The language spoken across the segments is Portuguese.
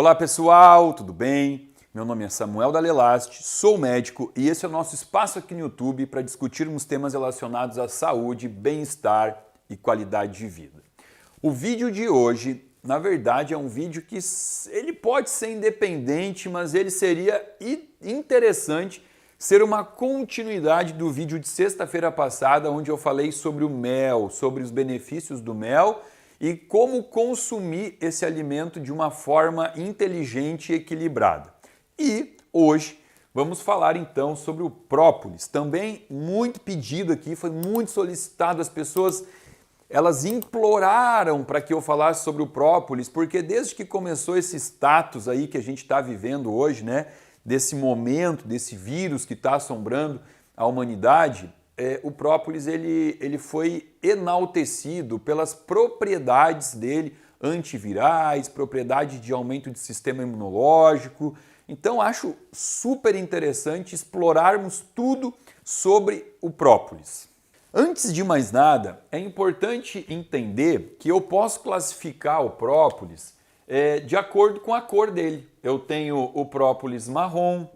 Olá pessoal, tudo bem? Meu nome é Samuel Dalelaste, sou médico e esse é o nosso espaço aqui no YouTube para discutirmos temas relacionados à saúde, bem-estar e qualidade de vida. O vídeo de hoje, na verdade, é um vídeo que ele pode ser independente, mas ele seria interessante ser uma continuidade do vídeo de sexta-feira passada, onde eu falei sobre o mel, sobre os benefícios do mel e como consumir esse alimento de uma forma inteligente e equilibrada. E hoje vamos falar então sobre o própolis, também muito pedido aqui, foi muito solicitado, as pessoas elas imploraram para que eu falasse sobre o própolis, porque desde que começou esse status aí que a gente está vivendo hoje, né, desse momento, desse vírus que está assombrando a humanidade, o própolis ele foi enaltecido pelas propriedades dele antivirais, propriedade de aumento de sistema imunológico. Então acho super interessante explorarmos tudo sobre o própolis. Antes de mais nada, é importante entender que eu posso classificar o própolis de acordo com a cor dele. Eu tenho o própolis marrom,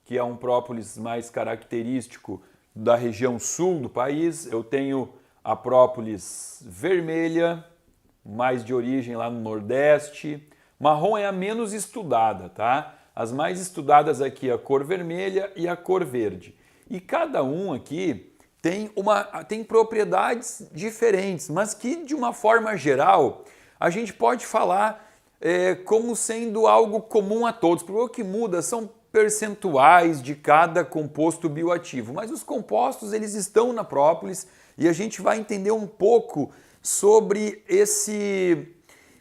que é um própolis mais característico da região sul do país. Eu tenho a própolis vermelha, mais de origem lá no Nordeste. Marrom é a menos estudada, tá? As mais estudadas aqui é a cor vermelha e a cor verde. E cada um aqui tem propriedades diferentes, mas que de uma forma geral a gente pode falar como sendo algo comum a todos. Porque o que muda são percentuais de cada composto bioativo, mas os compostos eles estão na própolis e a gente vai entender um pouco sobre esse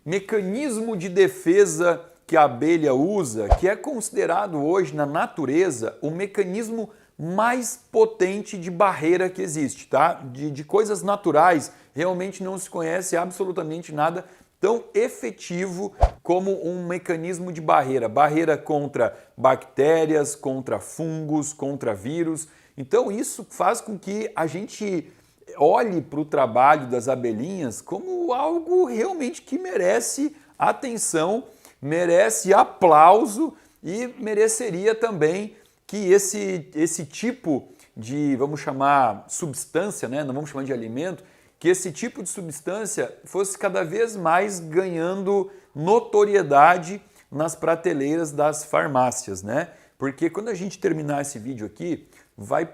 mecanismo de defesa que a abelha usa, que é considerado hoje na natureza o mecanismo mais potente de barreira que existe, tá? De coisas naturais realmente não se conhece absolutamente nada tão efetivo como um mecanismo de barreira. Barreira contra bactérias, contra fungos, contra vírus. Então isso faz com que a gente olhe para o trabalho das abelhinhas como algo realmente que merece atenção, merece aplauso e mereceria também que esse tipo de, vamos chamar, substância, né? Não vamos chamar de alimento, que esse tipo de substância fosse cada vez mais ganhando notoriedade nas prateleiras das farmácias, né? Porque quando a gente terminar esse vídeo aqui, vai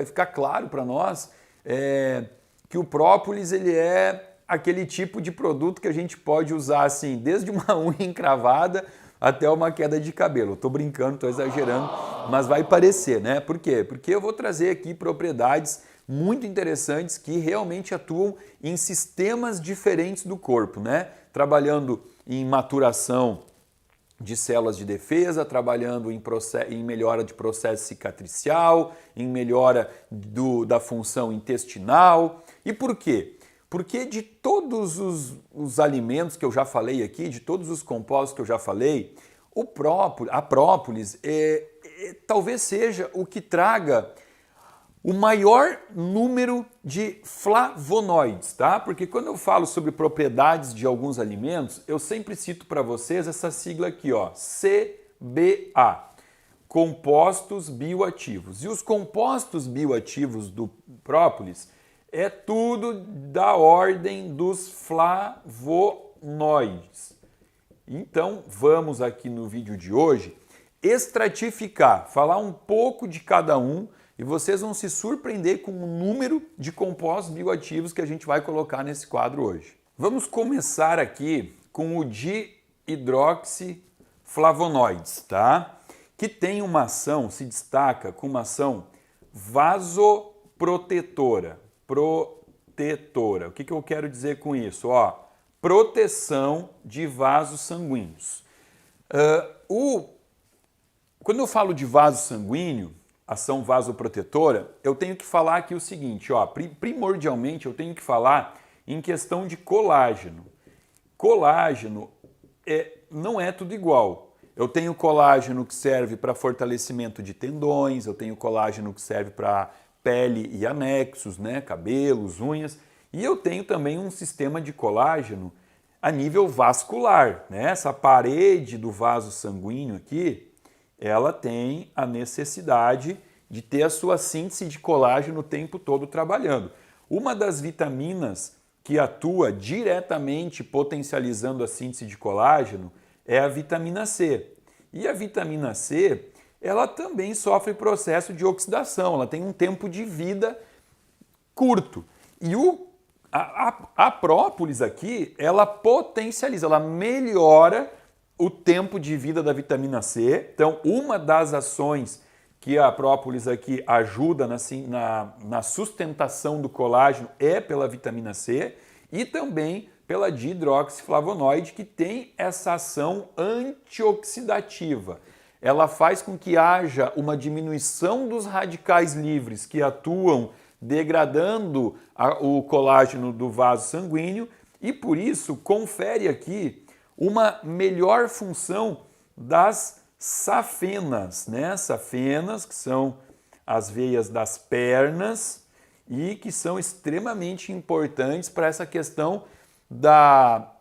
ficar claro para nós que o própolis ele é aquele tipo de produto que a gente pode usar assim, desde uma unha encravada até uma queda de cabelo. Estou brincando, estou exagerando, mas vai parecer, né? Por quê? Porque eu vou trazer aqui propriedades muito interessantes que realmente atuam em sistemas diferentes do corpo, né? Trabalhando em maturação de células de defesa, trabalhando em melhora de processo cicatricial, em melhora da função intestinal. E por quê? Porque de todos os alimentos que eu já falei aqui, de todos os compostos que eu já falei, a própolis talvez seja o que traga o maior número de flavonoides, tá? Porque quando eu falo sobre propriedades de alguns alimentos, eu sempre cito para vocês essa sigla aqui, ó, CBA, compostos bioativos. E os compostos bioativos do própolis é tudo da ordem dos flavonoides. Então, vamos aqui no vídeo de hoje estratificar, falar um pouco de cada um e vocês vão se surpreender com o número de compostos bioativos que a gente vai colocar nesse quadro hoje. Vamos começar aqui com o dihidroxiflavonoides, tá? Que tem uma ação, se destaca com uma ação vasoprotetora. O que eu quero dizer com isso? Ó, proteção de vasos sanguíneos. Quando eu falo de vaso sanguíneo, ação vasoprotetora, eu tenho que falar aqui o seguinte, ó, primordialmente eu tenho que falar em questão de colágeno. Colágeno não é tudo igual. Eu tenho colágeno que serve para fortalecimento de tendões, eu tenho colágeno que serve para pele e anexos, né, cabelos, unhas, e eu tenho também um sistema de colágeno a nível vascular, né? Essa parede do vaso sanguíneo aqui, ela tem a necessidade de ter a sua síntese de colágeno o tempo todo trabalhando. Uma das vitaminas que atua diretamente potencializando a síntese de colágeno é a vitamina C. E a vitamina C, ela também sofre processo de oxidação, ela tem um tempo de vida curto. E a própolis aqui, ela potencializa, ela melhora o tempo de vida da vitamina C. Então, uma das ações que a própolis aqui ajuda na sustentação do colágeno é pela vitamina C e também pela dihidroxiflavonoide, que tem essa ação antioxidativa. Ela faz com que haja uma diminuição dos radicais livres que atuam degradando o colágeno do vaso sanguíneo e, por isso, confere aqui uma melhor função das safenas, né? Safenas, que são as veias das pernas e que são extremamente importantes para essa questão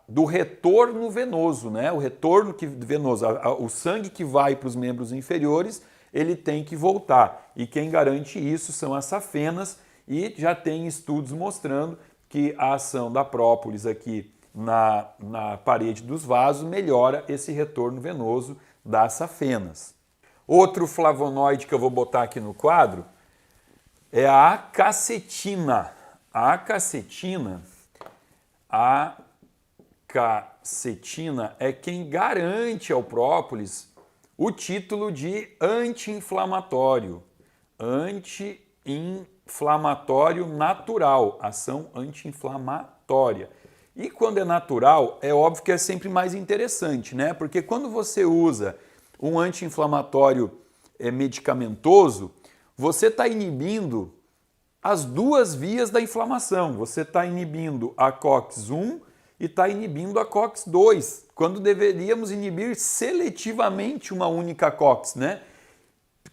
do retorno venoso, né? O retorno venoso, o sangue que vai para os membros inferiores, ele tem que voltar. E quem garante isso são as safenas, e já tem estudos mostrando que a ação da própolis aqui na parede dos vasos melhora esse retorno venoso das safenas. Outro flavonoide que eu vou botar aqui no quadro é a acacetina. A acacetina é quem garante ao própolis o título de anti-inflamatório. Anti-inflamatório natural, ação anti-inflamatória. E quando é natural, é óbvio que é sempre mais interessante, né? Porque quando você usa um anti-inflamatório medicamentoso, você está inibindo as duas vias da inflamação. Você está inibindo a COX-1 e está inibindo a COX-2, quando deveríamos inibir seletivamente uma única COX, né?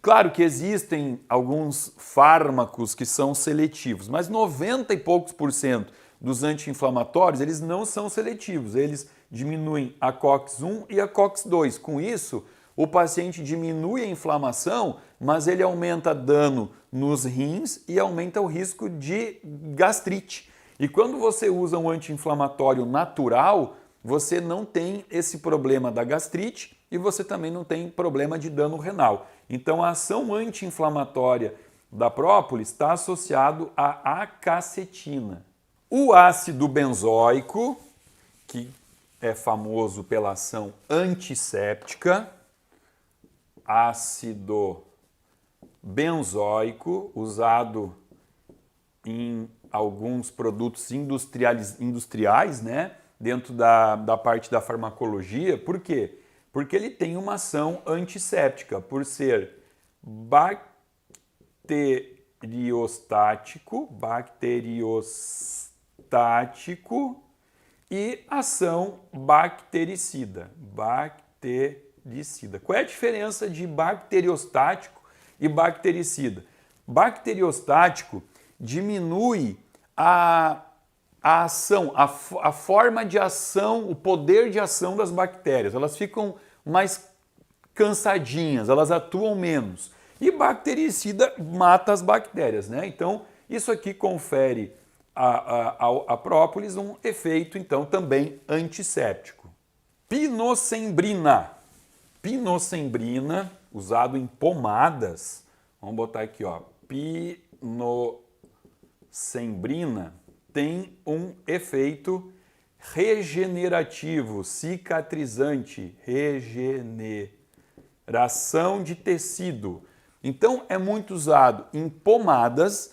Claro que existem alguns fármacos que são seletivos, mas 90 e poucos % dos anti-inflamatórios, eles não são seletivos, eles diminuem a COX-1 e a COX-2. Com isso, o paciente diminui a inflamação, mas ele aumenta dano nos rins e aumenta o risco de gastrite. E quando você usa um anti-inflamatório natural, você não tem esse problema da gastrite e você também não tem problema de dano renal. Então a ação anti-inflamatória da própolis está associado à acacetina. O ácido benzoico, que é famoso pela ação antisséptica, ácido benzoico, usado em alguns produtos industriais, né? Dentro da parte da farmacologia. Por quê? Porque ele tem uma ação antisséptica, por ser bacteriostático e ação bactericida. Qual é a diferença de bacteriostático e bactericida? Bacteriostático diminui a ação, a forma de ação, o poder de ação das bactérias. Elas ficam mais cansadinhas, elas atuam menos. E bactericida mata as bactérias, né? Então, isso aqui confere à própolis um efeito, então, também antisséptico. Pinocembrina. Pinocembrina, usado em pomadas. Vamos botar aqui, ó. Pinocembrina tem um efeito regenerativo, cicatrizante, regeneração de tecido. Então é muito usado em pomadas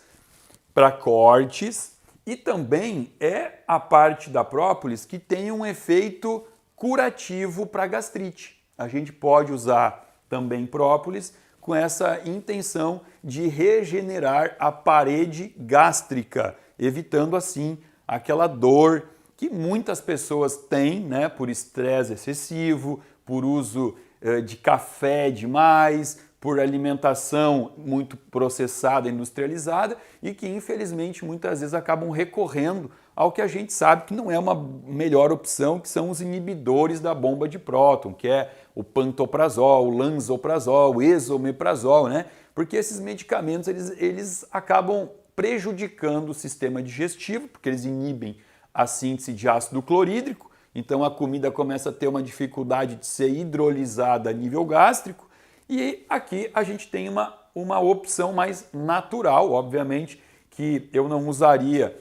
para cortes e também é a parte da própolis que tem um efeito curativo para gastrite. A gente pode usar também própolis com essa intenção de regenerar a parede gástrica, evitando assim aquela dor que muitas pessoas têm, né, por estresse excessivo, por uso de café demais, por alimentação muito processada, industrializada e que infelizmente muitas vezes acabam recorrendo ao que a gente sabe que não é uma melhor opção, que são os inibidores da bomba de próton, que é o pantoprazol, o lansoprazol, o esomeprazol, né? Porque esses medicamentos eles acabam prejudicando o sistema digestivo, porque eles inibem a síntese de ácido clorídrico, então a comida começa a ter uma dificuldade de ser hidrolisada a nível gástrico, e aqui a gente tem uma opção mais natural, obviamente, que eu não usaria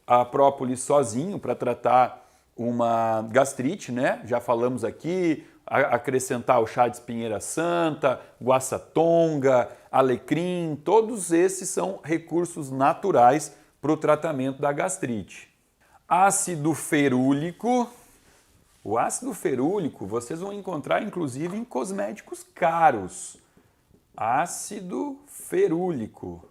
a própolis sozinho para tratar uma gastrite, né? Já falamos aqui, acrescentar o chá de espinheira santa, guaçatonga, alecrim, todos esses são recursos naturais para o tratamento da gastrite. Ácido ferúlico. O ácido ferúlico vocês vão encontrar inclusive em cosméticos caros. Ácido ferúlico.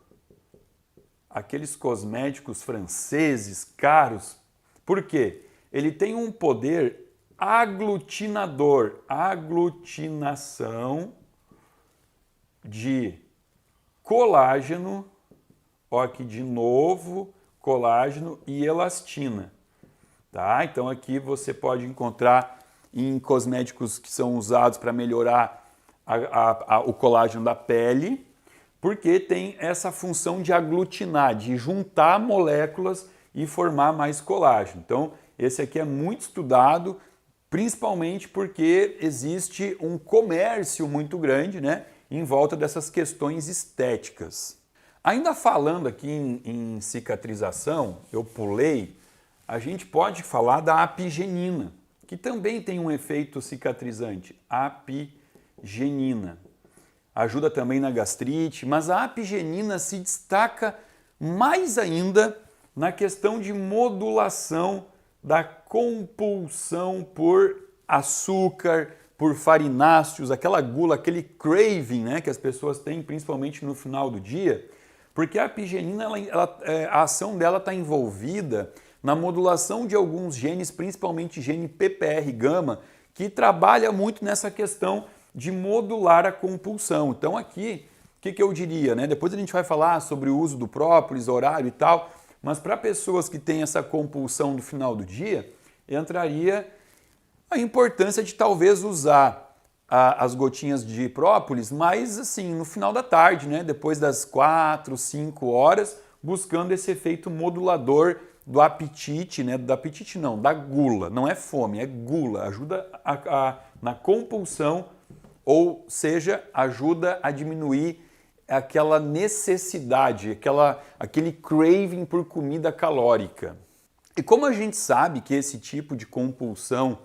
Aqueles cosméticos franceses caros. Por quê? Ele tem um poder aglutinador, aglutinação de colágeno, ó aqui de novo, colágeno e elastina. Tá? Então aqui você pode encontrar em cosméticos que são usados para melhorar o colágeno da pele, porque tem essa função de aglutinar, de juntar moléculas e formar mais colágeno. Então esse aqui é muito estudado, principalmente porque existe um comércio muito grande, né, em volta dessas questões estéticas. Ainda falando aqui em cicatrização, eu pulei, a gente pode falar da apigenina, que também tem um efeito cicatrizante, apigenina. Ajuda também na gastrite, mas a apigenina se destaca mais ainda na questão de modulação da compulsão por açúcar, por farináceos, aquela gula, aquele craving, né, que as pessoas têm principalmente no final do dia, porque a apigenina, a ação dela está envolvida na modulação de alguns genes, principalmente gene PPR-gama, que trabalha muito nessa questão de modular a compulsão. Então aqui, o que eu diria, né? Depois a gente vai falar sobre o uso do própolis, horário e tal, mas para pessoas que têm essa compulsão no final do dia, entraria a importância de talvez usar as gotinhas de própolis, mas assim, no final da tarde, né? Depois das 4, 5 horas, buscando esse efeito modulador do apetite, né? Do apetite não, da gula. Não é fome, é gula. Ajuda na compulsão, ou seja, ajuda a diminuir aquela necessidade, aquele craving por comida calórica. E como a gente sabe que esse tipo de compulsão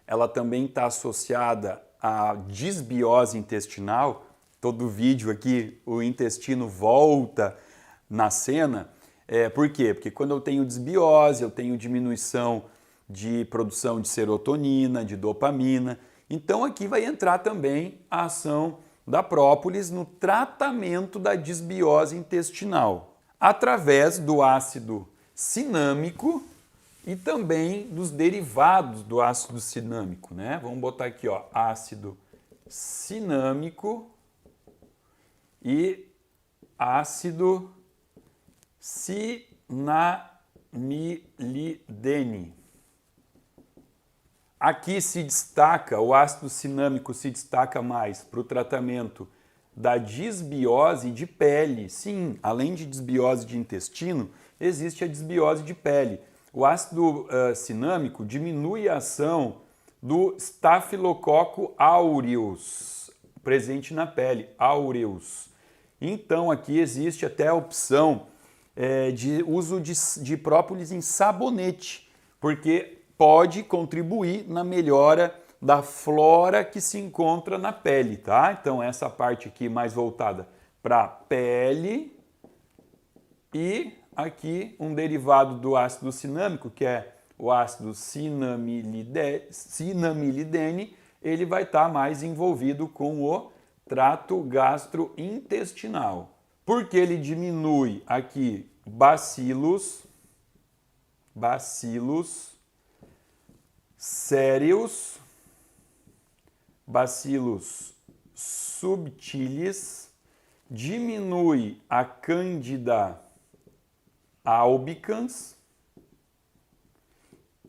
ela também está associada à disbiose intestinal, todo vídeo aqui o intestino volta na cena. Por quê? Porque quando eu tenho desbiose, eu tenho diminuição de produção de serotonina, de dopamina. Então aqui vai entrar também a ação da própolis no tratamento da disbiose intestinal, através do ácido cinâmico e também dos derivados do ácido cinâmico, né? Vamos botar aqui, ó, ácido cinâmico e ácido cinamilidene. Aqui se destaca, o ácido cinâmico se destaca mais para o tratamento da disbiose de pele. Sim, além de disbiose de intestino, existe a disbiose de pele. O ácido cinâmico diminui a ação do Staphylococcus aureus, presente na pele, aureus. Então aqui existe até a opção de uso de própolis em sabonete, porque pode contribuir na melhora da flora que se encontra na pele, tá? Então essa parte aqui mais voltada para a pele e aqui um derivado do ácido cinâmico, que é o ácido cinamilidene, ele vai estar mais envolvido com o trato gastrointestinal, porque ele diminui aqui bacilos sérios, bacilos subtilis, diminui a Candida albicans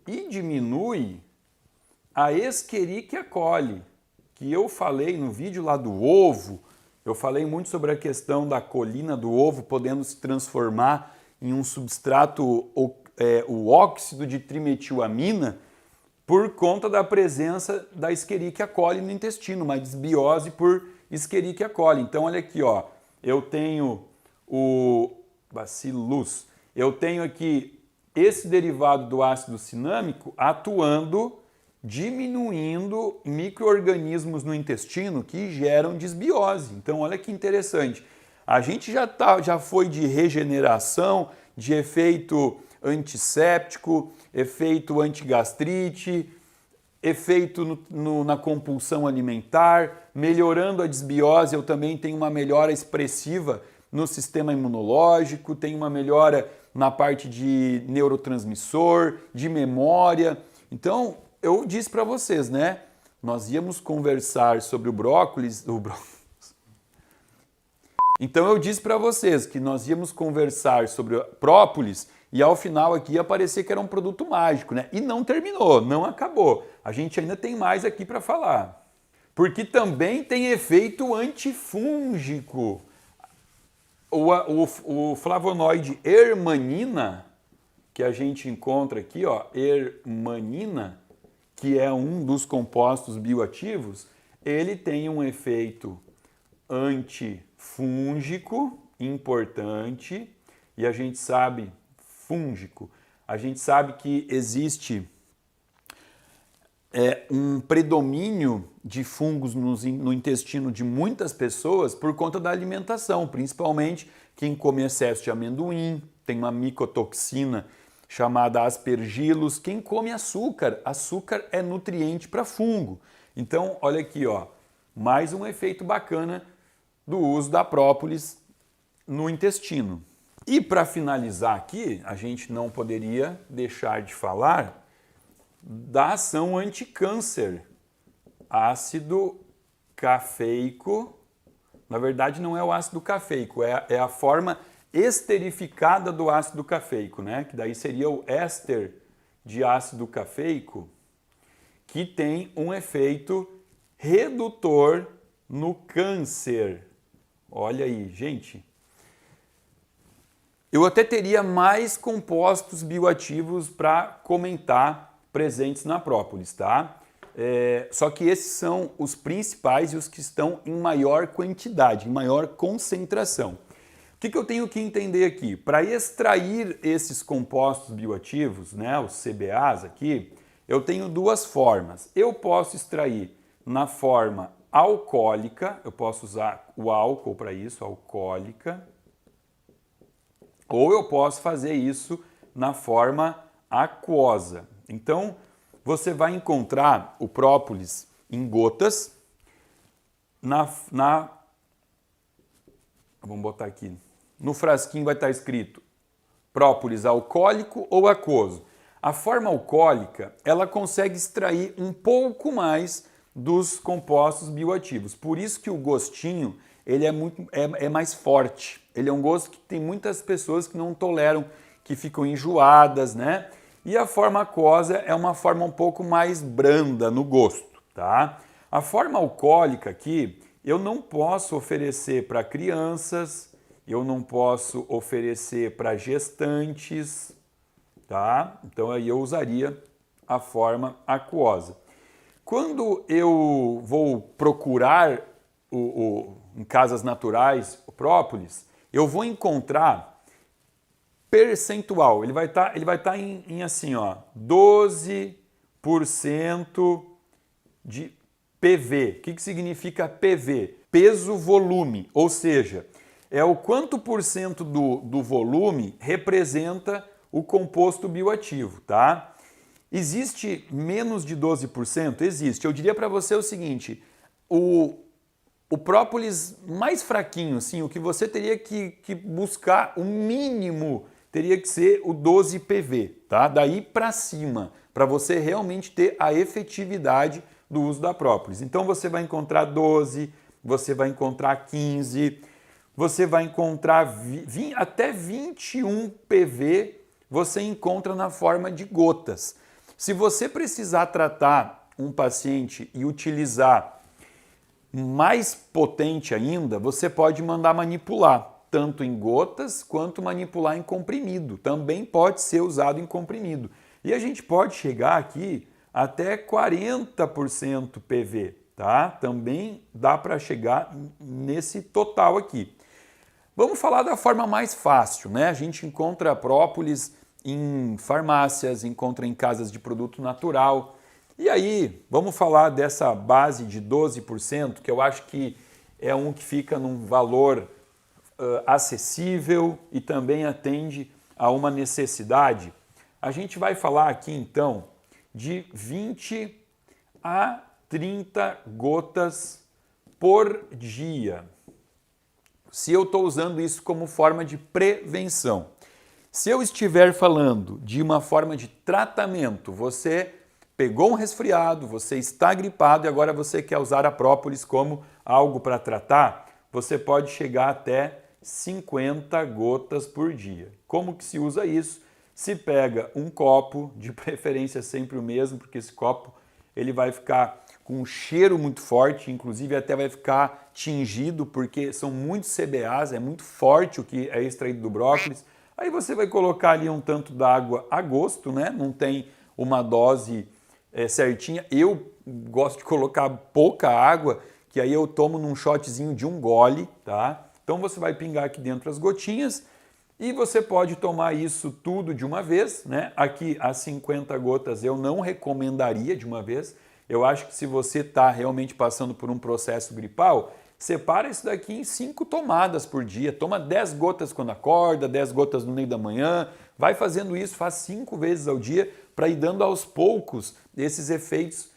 e diminui a Escherichia coli, que eu falei no vídeo lá do ovo. Eu falei muito sobre a questão da colina do ovo podendo se transformar em um substrato, o óxido de trimetilamina, por conta da presença da Escherichia coli no intestino, uma desbiose por Escherichia coli. Então, olha aqui, ó, eu tenho o Bacillus, eu tenho aqui esse derivado do ácido cinâmico atuando, diminuindo micro-organismos no intestino que geram desbiose. Então, olha que interessante. A gente já foi de regeneração, de efeito antisséptico, efeito antigastrite, efeito na compulsão alimentar, melhorando a desbiose. Eu também tenho uma melhora expressiva no sistema imunológico, tenho uma melhora na parte de neurotransmissor, de memória. Então, eu disse para vocês, né? Nós íamos conversar sobre o brócolis. Então, eu disse para vocês que nós íamos conversar sobre o própolis e ao final aqui ia parecer que era um produto mágico, né? E não terminou, não acabou. A gente ainda tem mais aqui para falar. Porque também tem efeito antifúngico. O flavonoide hermanina, que a gente encontra aqui, ó, hermanina, que é um dos compostos bioativos, ele tem um efeito antifúngico importante, e a gente sabe, fúngico, a gente sabe que existe um predomínio de fungos no intestino de muitas pessoas por conta da alimentação, principalmente quem come excesso de amendoim, tem uma micotoxina chamada aspergillus, quem come açúcar, açúcar é nutriente para fungo. Então, olha aqui, ó, mais um efeito bacana do uso da própolis no intestino. E para finalizar aqui, a gente não poderia deixar de falar da ação anticâncer. Ácido cafeico, na verdade não é o ácido cafeico, é a forma esterificada do ácido cafeico, né? Que daí seria o éster de ácido cafeico, que tem um efeito redutor no câncer. Olha aí, gente. Eu até teria mais compostos bioativos para comentar presentes na própolis, tá? Só que esses são os principais e os que estão em maior quantidade, em maior concentração. O que eu tenho que entender aqui? Para extrair esses compostos bioativos, né, os CBAs aqui, eu tenho duas formas. Eu posso extrair na forma alcoólica, eu posso usar o álcool para isso, alcoólica, ou eu posso fazer isso na forma aquosa. Então, você vai encontrar o própolis em gotas, vamos botar aqui, no frasquinho vai estar escrito própolis alcoólico ou aquoso. A forma alcoólica, ela consegue extrair um pouco mais dos compostos bioativos. Por isso que o gostinho, ele é mais forte. Ele é um gosto que tem muitas pessoas que não toleram, que ficam enjoadas, né? E a forma aquosa é uma forma um pouco mais branda no gosto, tá? A forma alcoólica aqui, eu não posso oferecer para crianças, eu não posso oferecer para gestantes, tá? Então aí eu usaria a forma aquosa. Quando eu vou procurar em casas naturais o própolis, eu vou encontrar percentual. Ele vai estar em assim, ó, 12% de PV. O que significa PV? Peso-volume, ou seja, é o quanto por cento do volume representa o composto bioativo, tá? Existe menos de 12%? Existe. Eu diria para você o seguinte, o própolis mais fraquinho, assim, o que você teria que buscar, o mínimo, teria que ser o 12 PV, tá? Daí para cima, para você realmente ter a efetividade do uso da própolis. Então você vai encontrar 12, você vai encontrar 15, você vai encontrar até 21 PV, você encontra na forma de gotas. Se você precisar tratar um paciente e utilizar mais potente ainda, você pode mandar manipular, tanto em gotas quanto manipular em comprimido. Também pode ser usado em comprimido. E a gente pode chegar aqui até 40% PV, tá? Também dá para chegar nesse total aqui. Vamos falar da forma mais fácil, né? A gente encontra própolis em farmácias, encontra em casas de produto natural. E aí, vamos falar dessa base de 12%, que eu acho que é um que fica num valor acessível e também atende a uma necessidade. A gente vai falar aqui então de 20 a 30 gotas por dia. Se eu estou usando isso como forma de prevenção. Se eu estiver falando de uma forma de tratamento, você pegou um resfriado, você está gripado e agora você quer usar a própolis como algo para tratar, você pode chegar até 50 gotas por dia. Como que se usa isso? Se pega um copo, de preferência sempre o mesmo, porque esse copo ele vai ficar com um cheiro muito forte, inclusive até vai ficar tingido, porque são muitos CBAs, é muito forte o que é extraído do brócolis. Aí você vai colocar ali um tanto d'água a gosto, né? Não tem uma dose certinha. Eu gosto de colocar pouca água, que aí eu tomo num shotzinho de 1 gole, tá? Então você vai pingar aqui dentro as gotinhas e você pode tomar isso tudo de uma vez, né? Aqui as 50 gotas eu não recomendaria de uma vez. Eu acho que se você está realmente passando por um processo gripal, separa isso daqui em 5 tomadas por dia. Toma 10 gotas quando acorda, 10 gotas no meio da manhã. Vai fazendo isso, faz 5 vezes ao dia para ir dando aos poucos esses efeitos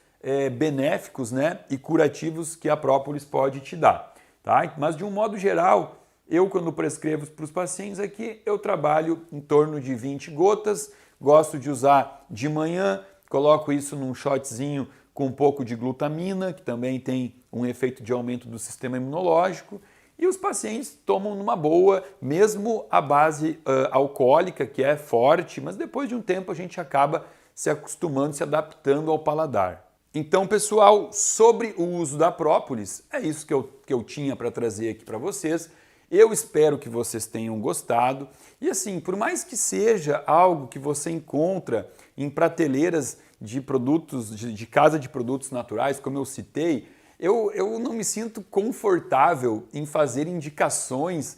benéficos, né, e curativos que a própolis pode te dar. Tá? Mas de um modo geral, eu quando prescrevo para os pacientes aqui, eu trabalho em torno de 20 gotas, gosto de usar de manhã, coloco isso num shotzinho com um pouco de glutamina, que também tem um efeito de aumento do sistema imunológico, e os pacientes tomam numa boa, mesmo a base alcoólica, que é forte, mas depois de um tempo a gente acaba se acostumando, se adaptando ao paladar. Então, pessoal, sobre o uso da própolis, é isso que eu tinha para trazer aqui para vocês. Eu espero que vocês tenham gostado. E assim, por mais que seja algo que você encontra em prateleiras de produtos, de casa de produtos naturais, como eu citei, eu não me sinto confortável em fazer indicações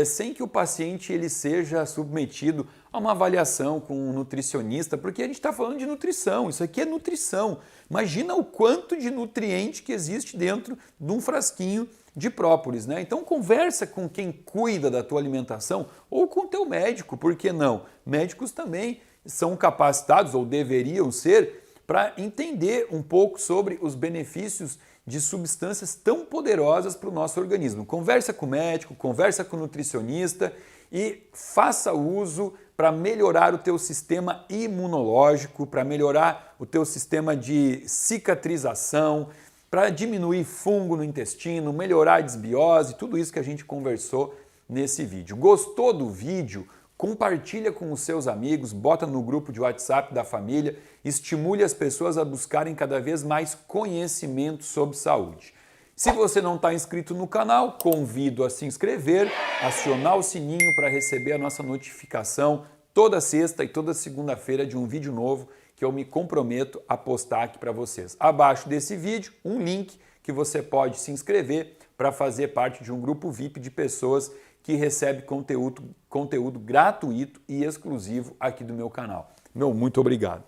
sem que o paciente ele seja submetido a uma avaliação com um nutricionista, porque a gente está falando de nutrição, isso aqui é nutrição. Imagina o quanto de nutriente que existe dentro de um frasquinho de própolis, né? Então conversa com quem cuida da tua alimentação ou com o teu médico, por que não? Médicos também são capacitados ou deveriam ser para entender um pouco sobre os benefícios de substâncias tão poderosas para o nosso organismo. Conversa com o médico, conversa com o nutricionista e faça uso para melhorar o teu sistema imunológico, para melhorar o teu sistema de cicatrização, para diminuir fungo no intestino, melhorar a desbiose, tudo isso que a gente conversou nesse vídeo. Gostou do vídeo? Compartilha com os seus amigos, bota no grupo de WhatsApp da família, estimule as pessoas a buscarem cada vez mais conhecimento sobre saúde. Se você não está inscrito no canal, convido a se inscrever, acionar o sininho para receber a nossa notificação toda sexta e toda segunda-feira de um vídeo novo que eu me comprometo a postar aqui para vocês. Abaixo desse vídeo, um link que você pode se inscrever para fazer parte de um grupo VIP de pessoas que recebe conteúdo gratuito e exclusivo aqui do meu canal. Meu muito obrigado.